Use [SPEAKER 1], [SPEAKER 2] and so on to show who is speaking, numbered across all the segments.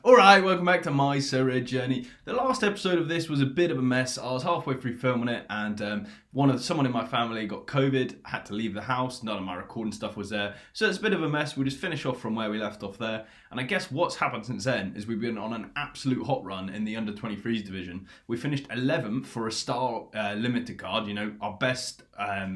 [SPEAKER 1] Alright, welcome back to my Sorare journey. The last episode of this was a bit of a mess. I was halfway through filming it and someone in my family got COVID, had to leave the house, none of my recording stuff was there. So it's a bit of a mess. We'll just finish off from where we left off there. And I guess what's happened since then is we've been on an absolute hot run in the under-23s division. We finished 11th for a star limited card, our best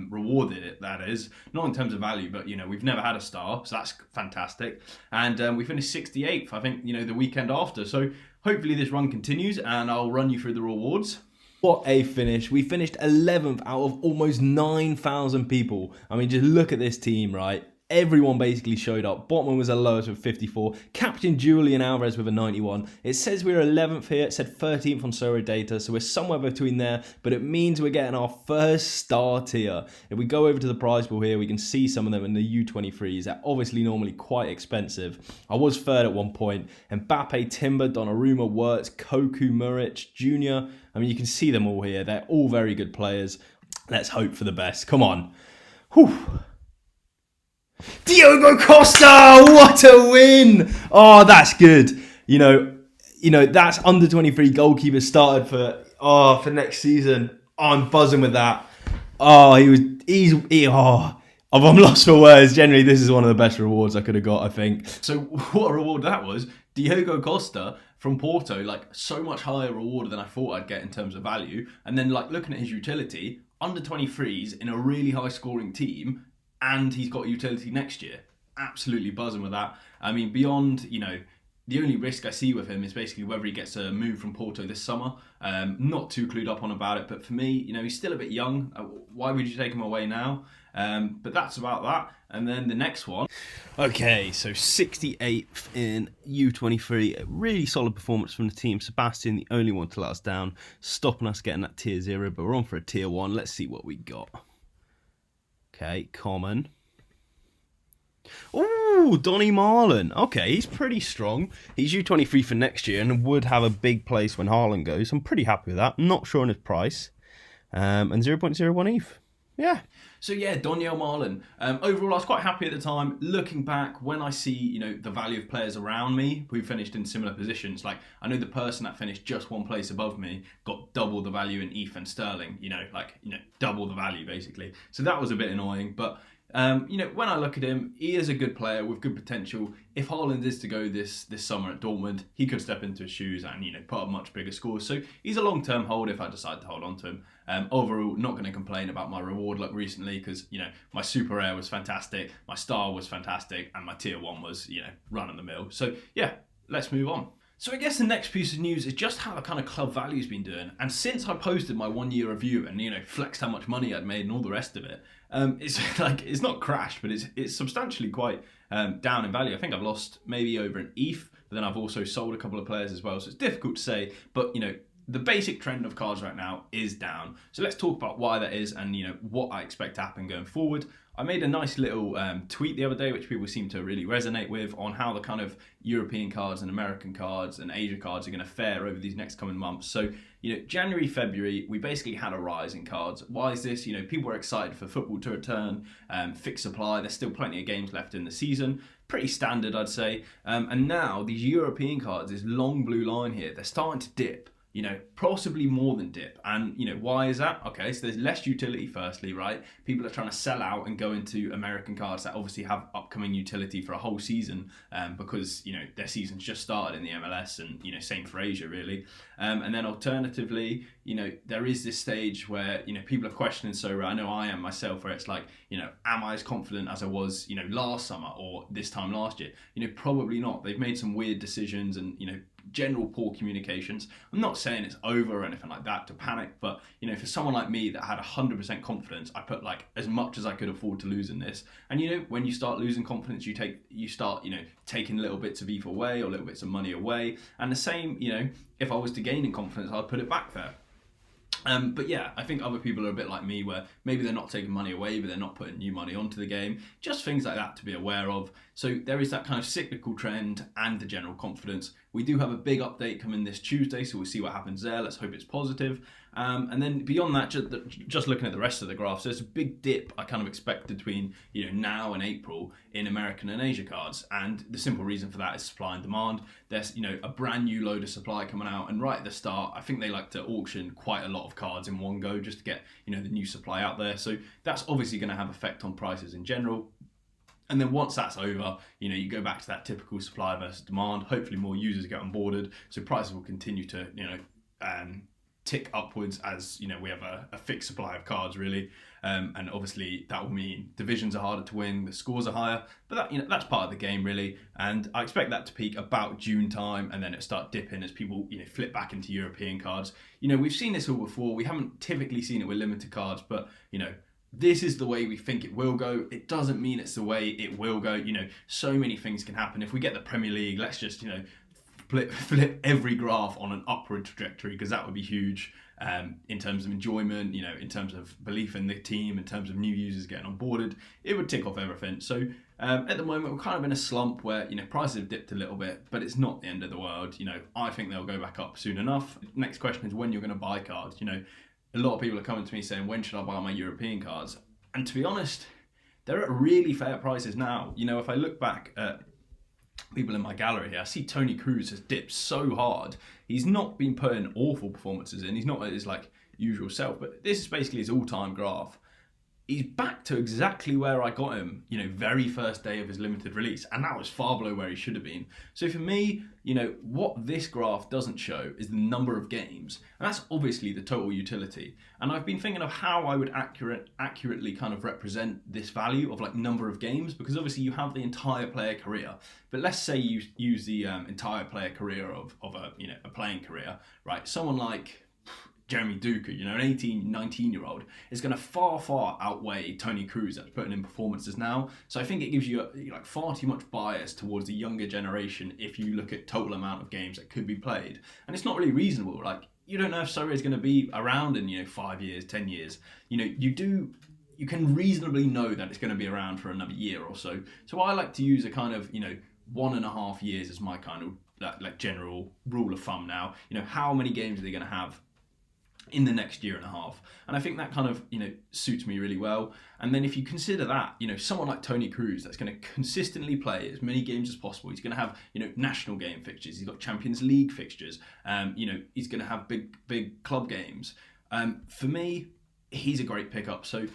[SPEAKER 1] rewarded, that is. Not in terms of value, but we've never had a star, so that's fantastic. And we finished 68th, I think, the weekend after. So hopefully this run continues and I'll run you through the rewards.
[SPEAKER 2] What a finish. We finished 11th out of almost 9,000 people. I mean, just look at this team, right? Everyone basically showed up. Botman was the lowest with 54. Captain Julian Alvarez with a 91. It says we're 11th here. It said 13th on Sorare data, so we're somewhere between there, but it means we're getting our first star tier. If we go over to the prize pool here, we can see some of them in the U23s. They're obviously normally quite expensive. I was third at one point. Mbappe, Timber, Donnarumma, Wirtz, Koku, Muric, Jr. I mean, you can see them all here. They're all very good players. Let's hope for the best. Come on. Whew. Diogo Costa, what a win! Oh, that's good. That's under 23 goalkeeper started for next season. Oh, I'm buzzing with that. Oh, I'm lost for words. Generally, this is one of the best rewards I could have got, I think.
[SPEAKER 1] So what a reward that was. Diogo Costa from Porto, so much higher reward than I thought I'd get in terms of value. And then looking at his utility, under 23s in a really high scoring team, and he's got utility next year. Absolutely buzzing with that. I mean, beyond, the only risk I see with him is basically whether he gets a move from Porto this summer. Not too clued up on about it, but for me, he's still a bit young. Why would you take him away now? But that's about that. And then the next one.
[SPEAKER 2] Okay, so 68th in U23. A really solid performance from the team. Sebastian, the only one to let us down, stopping us getting that tier 0, but we're on for a tier 1. Let's see what we got. Okay, common. Oh, Donny Marlon. Okay, he's pretty strong. He's U23 for next year and would have a big place when Haaland goes. I'm pretty happy with that. I'm not sure on his price. And 0.01 ETH. Yeah.
[SPEAKER 1] So yeah, Donyell Marlon. Overall, I was quite happy at the time. Looking back, when I see the value of players around me who finished in similar positions, I know the person that finished just one place above me got double the value in ETH and Sterling. Double the value basically. So that was a bit annoying, but. When I look at him, he is a good player with good potential. If Haaland is to go this summer at Dortmund, he could step into his shoes and put up much bigger scores. So he's a long-term hold if I decide to hold on to him. Overall, not going to complain about my reward luck recently because my super rare was fantastic, my star was fantastic, and my tier 1 was run of the mill. So yeah, let's move on. So I guess the next piece of news is just how the kind of club value's been doing. And since I posted my 1-year review and, flexed how much money I'd made and all the rest of it, it's not crashed, but it's substantially quite down in value. I think I've lost maybe over an ETH, but then I've also sold a couple of players as well. So it's difficult to say, but, the basic trend of cards right now is down. So let's talk about why that is and, what I expect to happen going forward. I made a nice little tweet the other day, which people seem to really resonate with, on how the kind of European cards and American cards and Asia cards are going to fare over these next coming months. So, January, February, we basically had a rise in cards. Why is this? People were excited for football to return, fixed supply. There's still plenty of games left in the season. Pretty standard, I'd say. And now these European cards, this long blue line here, they're starting to dip. Possibly more than dip. And, why is that? Okay, so there's less utility firstly, right? People are trying to sell out and go into American cards that obviously have upcoming utility for a whole season because, their season's just started in the MLS and, same for Asia really. And then alternatively, there is this stage where, people are questioning Sorare. I know I am myself, where it's like, am I as confident as I was, last summer or this time last year? Probably not. They've made some weird decisions and, general poor communications. I'm not saying it's over or anything like that to panic, but for someone like me that had 100% confidence, I put as much as I could afford to lose in this. And when you start losing confidence, you start taking little bits of ETH away or little bits of money away. And the same, if I was to gain in confidence, I'd put it back there. But yeah, I think other people are a bit like me where maybe they're not taking money away, but they're not putting new money onto the game. Just things like that to be aware of. So there is that kind of cyclical trend and the general confidence. We do have a big update coming this Tuesday, so we'll see what happens there. Let's hope it's positive. And then beyond that, just looking at the rest of the graphs, there's a big dip I kind of expect between now and April in American and Asia cards. And the simple reason for that is supply and demand. There's a brand new load of supply coming out, and right at the start, I think they like to auction quite a lot of cards in one go just to get the new supply out there. So that's obviously going to have effect on prices in general. And then once that's over, you go back to that typical supply versus demand. Hopefully more users get onboarded, so prices will continue to, tick upwards as, we have a fixed supply of cards really. And obviously that will mean divisions are harder to win, the scores are higher, but that, that's part of the game really. And I expect that to peak about June time, and then it start dipping as people, flip back into European cards. We've seen this all before. We haven't typically seen it with limited cards, but, this is the way we think it will go. It doesn't mean it's the way it will go. So many things can happen. If we get the Premier League, let's just, flip every graph on an upward trajectory, because that would be huge in terms of enjoyment, in terms of belief in the team, in terms of new users getting onboarded. It would tick off everything. So at the moment, we're kind of in a slump where, prices have dipped a little bit, but it's not the end of the world. I think they'll go back up soon enough. Next question is when you're going to buy cards. A lot of people are coming to me saying, when should I buy my European cards? And to be honest, they're at really fair prices now. If I look back at people in my gallery here, I see Tony Cruz has dipped so hard. He's not been putting awful performances in. He's not at his usual self, but this is basically his all-time graph. He's back to exactly where I got him, very first day of his limited release, and that was far below where he should have been. So for me, what this graph doesn't show is the number of games, and that's obviously the total utility. And I've been thinking of how I would accurately kind of represent this value of number of games, because obviously you have the entire player career, but let's say you use the entire player career of a playing career, right? Someone like Jeremy Duca, an 18, 19-year-old, is going to far outweigh Tony Cruz that's putting in performances now. So I think it gives you far too much bias towards the younger generation if you look at total amount of games that could be played. And it's not really reasonable. You don't know if Sorare is going to be around in 5 years, 10 years. You can reasonably know that it's going to be around for another year or so. So I like to use a kind of 1.5 years as my kind of general rule of thumb now. How many games are they going to have in the next year and a half? And I think that kind of suits me really well. And then if you consider that someone like Tony Cruz that's going to consistently play as many games as possible, he's going to have national game fixtures, he's got Champions League fixtures, he's going to have big club games. For me, he's a great pickup. So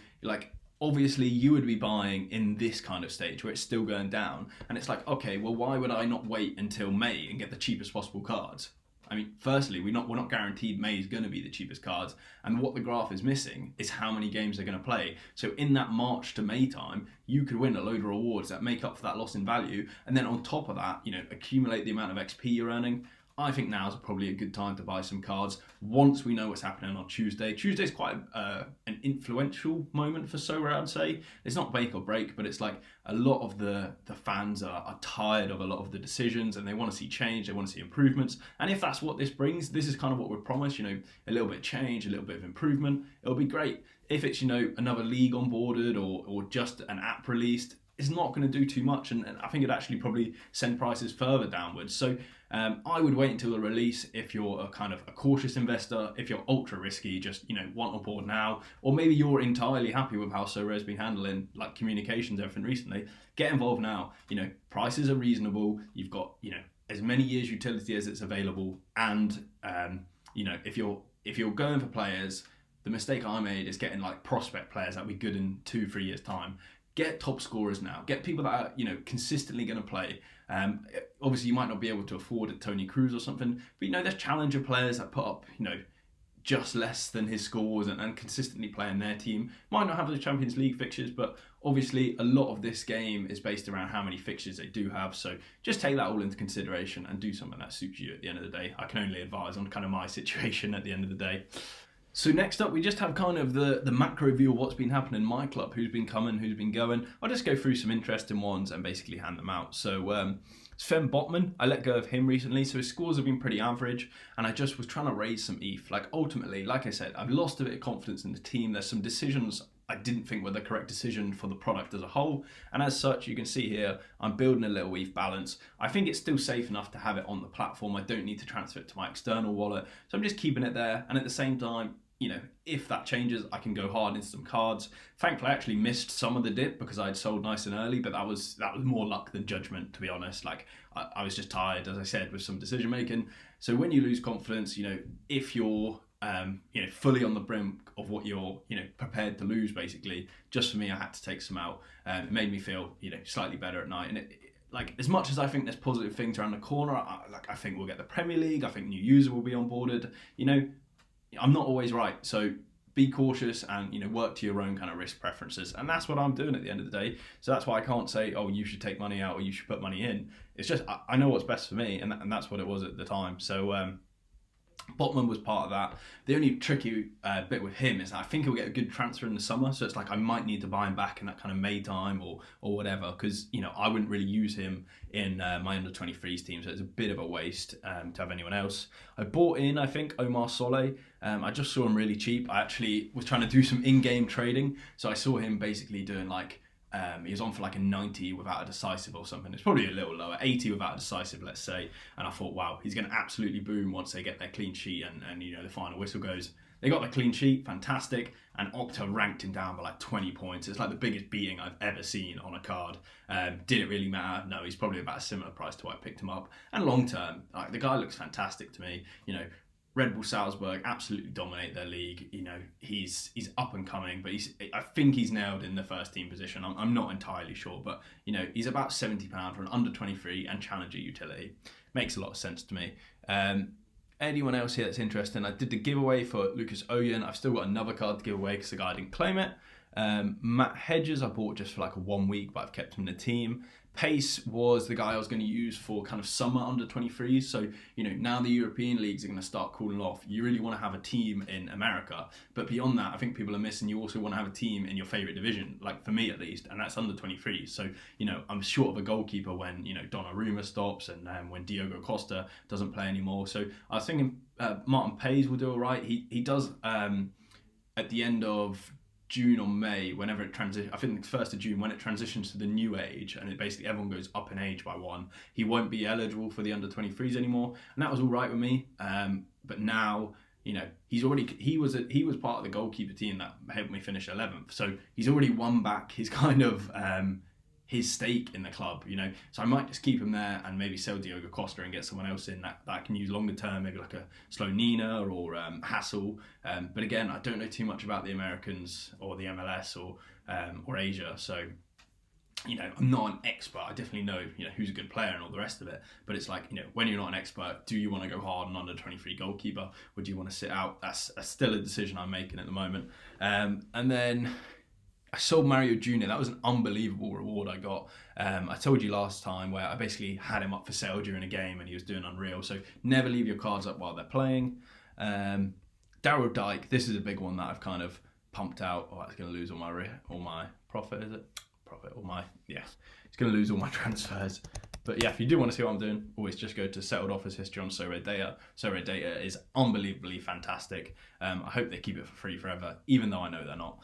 [SPEAKER 1] obviously you would be buying in this kind of stage where it's still going down, and it's okay, well, why would I not wait until May and get the cheapest possible cards? I mean, firstly, we're not guaranteed May is going to be the cheapest cards, and what the graph is missing is how many games they're going to play. So in that March to May time, you could win a load of rewards that make up for that loss in value, and then on top of that, accumulate the amount of XP you're earning. I think now's probably a good time to buy some cards once we know what's happening on Tuesday. Tuesday's quite an influential moment for Sorare, I'd say. It's not make or break, but it's a lot of the fans are tired of a lot of the decisions, and they want to see change, they want to see improvements. And if that's what this brings, this is kind of what we're promised, a little bit of change, a little bit of improvement. It'll be great. If it's, another league onboarded or just an app released, it's not going to do too much, and I think it'd actually probably send prices further downwards. So I would wait until the release if you're a kind of a cautious investor. If you're ultra risky, just want on board now, or maybe you're entirely happy with how Sorare's been handling communications, everything recently. Get involved now. Prices are reasonable. You've got as many years utility as it's available, and if you're going for players, the mistake I made is getting prospect players that'll be good in 2-3 years time. Get top scorers now. Get people that are, consistently going to play. Obviously, you might not be able to afford a Tony Cruz or something, but there's challenger players that put up, just less than his scores and consistently play in their team. Might not have the Champions League fixtures, but obviously a lot of this game is based around how many fixtures they do have. So just take that all into consideration and do something that suits you at the end of the day. I can only advise on kind of my situation at the end of the day. So next up, we just have kind of the macro view of what's been happening in my club, who's been coming, who's been going. I'll just go through some interesting ones and basically hand them out. So Sven Botman, I let go of him recently, so his scores have been pretty average, and I just was trying to raise some ETH. Ultimately, like I said, I've lost a bit of confidence in the team. There's some decisions I didn't think were the correct decision for the product as a whole. And as such, you can see here, I'm building a little ETH balance. I think it's still safe enough to have it on the platform. I don't need to transfer it to my external wallet. So I'm just keeping it there. And at the same time, if that changes, I can go hard into some cards. Thankfully, I actually missed some of the dip because I had sold nice and early, but that was more luck than judgment, to be honest. Like, I was just tired, as I said, with some decision making. So when you lose confidence, if you're fully on the brink of what you're, prepared to lose, basically, just for me, I had to take some out. It made me feel, slightly better at night. And like, as much as I think there's positive things around the corner, I think we'll get the Premier League. I think new user will be onboarded. I'm not always right, so be cautious and work to your own kind of risk preferences, and that's what I'm doing at the end of the day. So that's why I can't say, oh, you should take money out or you should put money in. It's just I know what's best for me, and that's what it was at the time. So Botman was part of that. The only tricky bit with him is that I think he'll get a good transfer in the summer, so it's like I might need to buy him back in that kind of May time or whatever, because I wouldn't really use him in my under 23s team, so it's a bit of a waste to have anyone else. I bought in, I think, Omar Solé. I just saw him really cheap. I actually was trying to do some in-game trading, so I saw him basically doing like he was on for like a 90 without a decisive or something. It's probably a little lower, 80 without a decisive, let's say. And I thought, wow, he's going to absolutely boom once they get their clean sheet and the final whistle goes. They got the clean sheet, fantastic, and Opta ranked him down by like 20 points. It's like the biggest beating I've ever seen on a card. Did it really matter? No, he's probably about a similar price to what I picked him up. And long term, like, the guy looks fantastic to me. Red Bull Salzburg absolutely dominate their league. He's up and coming, but I think he's nailed in the first team position. I'm not entirely sure, but he's about £70 for an under 23 and challenger utility. Makes a lot of sense to me. Anyone else here that's interesting? I did the giveaway for Lucas Oyen. I've still got another card to give away because the guy didn't claim it. Matt Hedges I bought just for like a 1 week, but I've kept him in the team. Pace was the guy I was going to use for kind of summer under 23s. So, now the European leagues are going to start cooling off. You really want to have a team in America. But beyond that, I think people are missing. You also want to have a team in your favourite division, like for me at least, and that's under 23s. So, I'm short of a goalkeeper when, Donnarumma stops and when Diogo Costa doesn't play anymore. So I was thinking Martin Paes will do all right. He does at the end of June or May, whenever it transitions, I think it's 1st of June, when it transitions to the new age and it basically everyone goes up in age by one, he won't be eligible for the under 23s anymore, and that was all right with me. But now, he was part of the goalkeeper team that helped me finish 11th, so he's already won back his kind of his stake in the club, so I might just keep him there and maybe sell Diogo Costa and get someone else in that I can use longer term, maybe like a Slonina or Hassel. But again, I don't know too much about the Americans or the MLS or Asia, so I'm not an expert. I definitely know who's a good player and all the rest of it, but it's like, when you're not an expert, do you want to go hard on under 23 goalkeeper, or do you want to sit out? That's still a decision I'm making at the moment. And then I sold Mario Jr. That was an unbelievable reward I got. I told you last time where I basically had him up for sale during a game and he was doing unreal. So never leave your cards up while they're playing. Daryl Dike, this is a big one that I've kind of pumped out. Oh, it's going to lose all my profit, is it? It's going to lose all my transfers. But yeah, if you do want to see what I'm doing, always just go to Settled Offers History on Sorare Data. Sorare Data is unbelievably fantastic. I hope they keep it for free forever, even though I know they're not.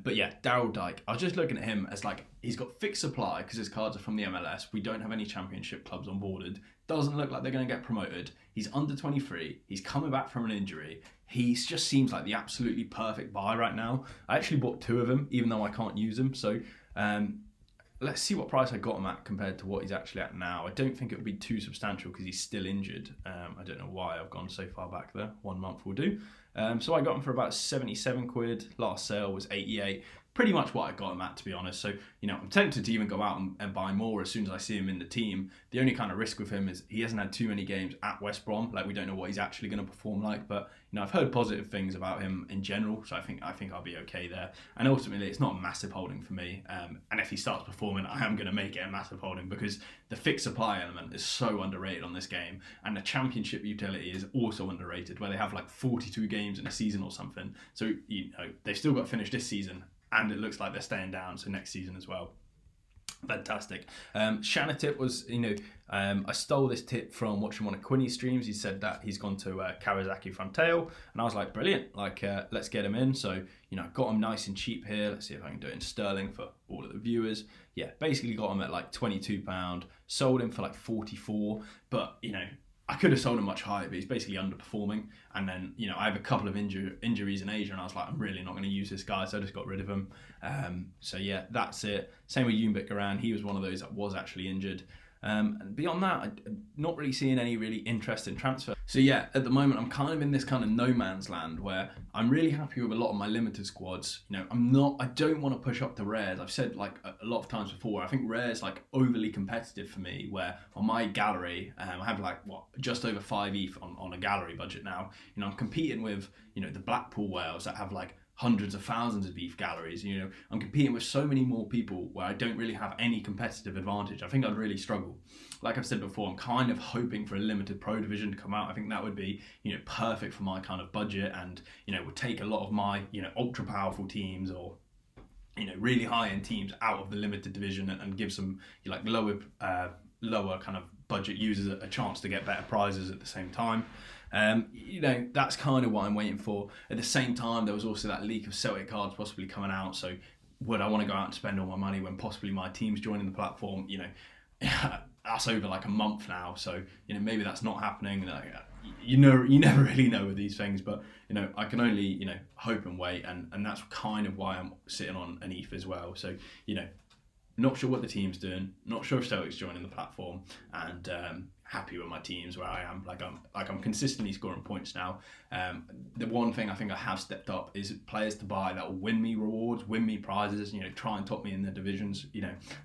[SPEAKER 1] But yeah, Daryl Dike, I was just looking at him as like, he's got fixed supply because his cards are from the MLS. We don't have any championship clubs onboarded. Doesn't look like they're going to get promoted. He's under 23. He's coming back from an injury. He just seems like the absolutely perfect buy right now. I actually bought 2 of them, even though I can't use them. So let's see what price I got him at compared to what he's actually at now. I don't think it would be too substantial because he's still injured. I don't know why I've gone so far back there. 1 month will do. So I got him for about 77 quid. Last sale was 88. Pretty much what I got him at, to be honest. So, I'm tempted to even go out and buy more as soon as I see him in the team. The only kind of risk with him is he hasn't had too many games at West Brom. Like, we don't know what he's actually going to perform like. But, I've heard positive things about him in general. So I think I'll be okay there. And ultimately, it's not a massive holding for me. And if he starts performing, I am going to make it a massive holding because the fixed supply element is so underrated on this game. And the championship utility is also underrated, where they have like 42 games in a season or something. So, they've still got to finish this season. And it looks like they're staying down, so next season as well. Fantastic. Shanna tip was, I stole this tip from watching one of Quinny's streams. He said that he's gone to Kawasaki Frontale, and I was like, brilliant, let's get him in. So, got him nice and cheap here. Let's see if I can do it in sterling for all of the viewers. Yeah, basically got him at like £22, sold him for like 44, but, I could have sold him much higher, but he's basically underperforming. And then, I have a couple of injuries in Asia, and I was like, I'm really not going to use this guy, so I just got rid of him. So yeah, that's it. Same with Yumbik Garan. He was one of those that was actually injured. And beyond that, I'm not really seeing any really interest in transfer. So yeah, at the moment, I'm kind of in this kind of no man's land where I'm really happy with a lot of my limited squads. I don't want to push up to rares. I've said like a lot of times before, I think rares like overly competitive for me, where on my gallery, I have just over 5 ETH on a gallery budget now. I'm competing with, the Blackpool whales that have like hundreds of thousands of ETH galleries. I'm competing with so many more people where I don't really have any competitive advantage. I think I'd really struggle. Like I've said before, I'm kind of hoping for a limited pro division to come out. I think that would be, perfect for my kind of budget, and, would take a lot of my, ultra powerful teams or, really high end teams out of the limited division and give some like lower kind of budget users a chance to get better prizes at the same time. That's kind of what I'm waiting for. At the same time, there was also that leak of Celtic cards possibly coming out. So would I want to go out and spend all my money when possibly my team's joining the platform? That's over like a month now. So, maybe that's not happening. You never really know with these things, but, I can only, hope and wait. And that's kind of why I'm sitting on an ETH as well. So, not sure what the team's doing, not sure if Celtic's joining the platform, and happy with my teams where I am. I'm consistently scoring points now. The one thing I think I have stepped up is players to buy that will win me rewards, win me prizes, try and top me in the divisions.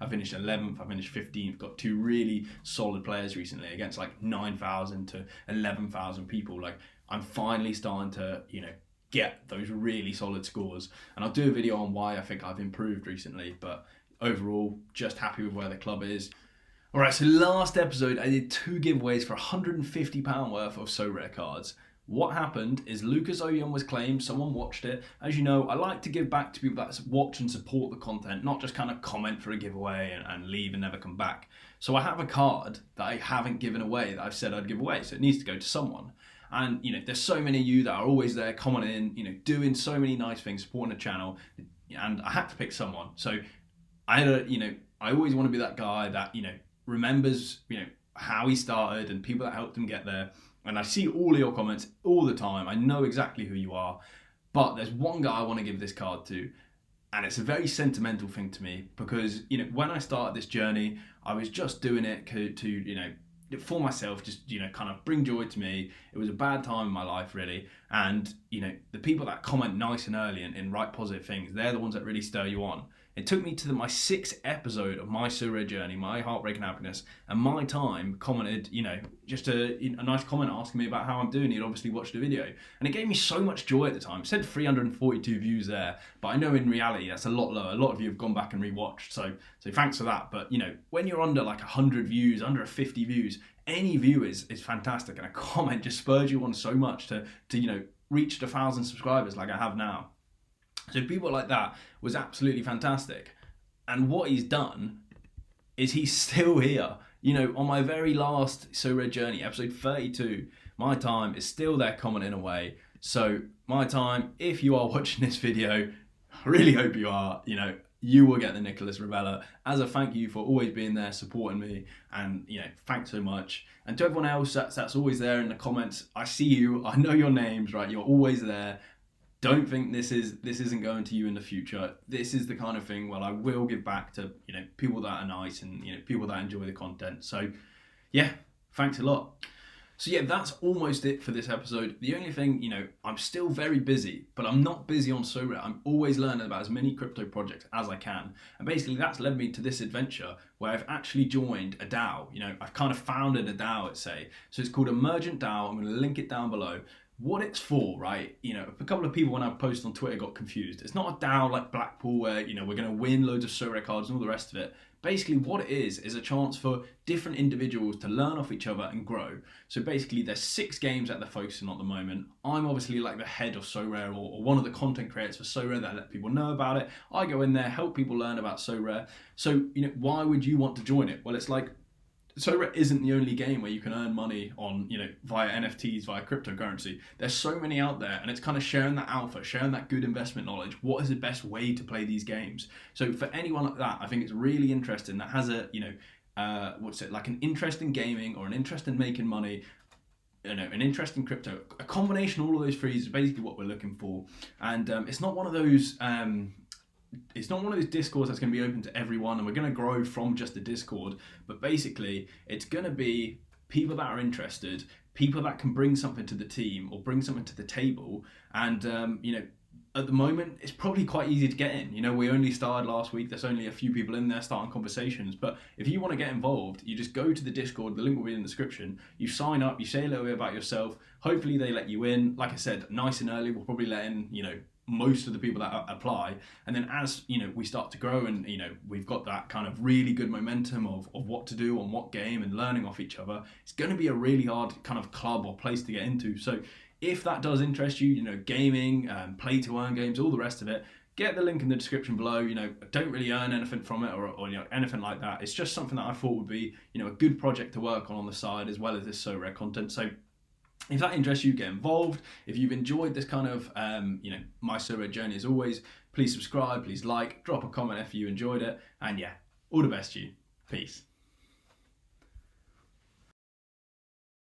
[SPEAKER 1] I finished 11th, I finished 15th, got 2 really solid players recently against like 9,000 to 11,000 people. Like, I'm finally starting to, get those really solid scores. And I'll do a video on why I think I've improved recently, but overall, just happy with where the club is. Alright, so last episode I did 2 giveaways for £150 worth of Sorare cards. What happened is Lucas Oyen was claimed, someone watched it. As you know, I like to give back to people that watch and support the content, not just kind of comment for a giveaway and leave and never come back. So I have a card that I haven't given away that I've said I'd give away, so it needs to go to someone. And, there's so many of you that are always there commenting, doing so many nice things, supporting the channel, and I had to pick someone. So I always want to be that guy that, remembers, how he started and people that helped him get there. And I see all of your comments all the time. I know exactly who you are. But there's one guy I want to give this card to. And it's a very sentimental thing to me because, when I started this journey, I was just doing it to for myself, just, kind of bring joy to me. It was a bad time in my life, really. And, the people that comment nice and early and write positive things, they're the ones that really stir you on. It took me to my 6th episode of my Sorare journey, my heartbreaking happiness, and my time commented, just a nice comment asking me about how I'm doing. He'd obviously watched the video, and it gave me so much joy at the time. It said 342 views there, but I know in reality that's a lot lower. A lot of you have gone back and rewatched, so thanks for that. But when you're under like 100 views, under 50 views, any view is fantastic, and a comment just spurs you on so much to reach 1,000 subscribers like I have now. So people like that was absolutely fantastic. And what he's done is he's still here. On my very last Sorare journey, episode 32, my time is still there commenting away. So my time, if you are watching this video, I really hope you are, you will get the Nicholas Ravella as a thank you for always being there, supporting me. And, thanks so much. And to everyone else that's always there in the comments, I see you, I know your names, right? You're always there. Don't think this isn't going to you in the future. This is the kind of thing where I will give back to people that are nice and people that enjoy the content. So yeah, thanks a lot. So yeah, that's almost it for this episode. The only thing, I'm still very busy, but I'm not busy on Sorare. I'm always learning about as many crypto projects as I can. And basically that's led me to this adventure where I've actually joined a DAO. I've kind of founded a DAO, let's say. So it's called Emergent DAO. I'm going to link it down below. What it's for, right? A couple of people when I posted on Twitter got confused. It's not a DAO like Blackpool where, we're going to win loads of Sorare cards and all the rest of it. basically what it is a chance for different individuals to learn off each other and grow. So basically there's 6 games that they're focusing on at the moment. I'm obviously like the head of Sorare, or one of the content creators for Sorare that let people know about it. I go in there, help people learn about Sorare. So, why would you want to join it? Well, it's like, Sorare isn't the only game where you can earn money on, via NFTs, via cryptocurrency. There's so many out there, and it's kind of sharing that alpha, sharing that good investment knowledge. What is the best way to play these games? So for anyone like that, I think it's really interesting that has a, like an interest in gaming or an interest in making money, an interest in crypto. A combination of all of those three is basically what we're looking for. And it's not one of those. It's not one of those discords that's going to be open to everyone, and we're going to grow from just the Discord. But basically, it's going to be people that are interested, people that can bring something to the team or bring something to the table. And at the moment, it's probably quite easy to get in. We only started last week. There's only a few people in there starting conversations. But if you want to get involved, you just go to the Discord. The link will be in the description. You sign up. You say a little bit about yourself. Hopefully, they let you in. Like I said, nice and early. We'll probably let in, most of the people that apply. And then as we start to grow, and we've got that kind of really good momentum of what to do on what game and learning off each other, it's going to be a really hard kind of club or place to get into. So if that does interest you, gaming, play to earn games, all the rest of it, get the link in the description below. Don't really earn anything from it or anything like that. It's just something that I thought would be a good project to work on the side, as well as this Sorare content. So if that interests you, get involved. If you've enjoyed this kind of, my Sorare journey, as always, please subscribe, please like, drop a comment if you enjoyed it. And yeah, all the best to you. Peace.